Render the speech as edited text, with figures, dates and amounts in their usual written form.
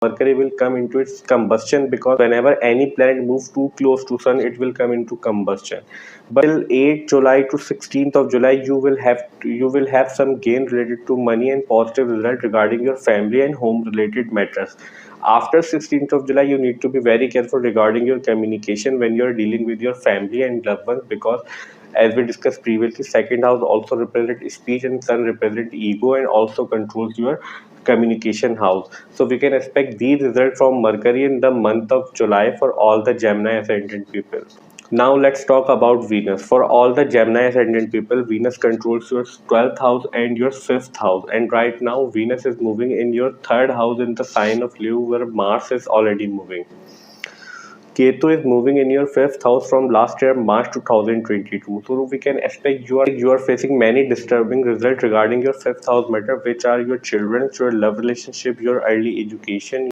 Mercury will come into its combustion, because whenever any planet moves too close to Sun, it will come into combustion. But till 8th July to 16th of July, you will have some gain related to money and positive result regarding your family and home related matters. After 16th of July, you need to be very careful regarding your communication when you are dealing with your family and loved ones, because as we discussed previously, second house also represent speech and Sun represent ego and also controls your communication house. So we can expect these results from Mercury in the month of July for all the Gemini ascendant people. Now let's talk about Venus. For all the Gemini ascendant people, Venus controls your 12th house and your 5th house. And right now, Venus is moving in your 3rd house in the sign of Leo, where Mars is already moving. Ketu is moving in your 5th house from last year, March 2022. So we can expect you are facing many disturbing results regarding your 5th house matter, which are your children, your love relationship, your early education,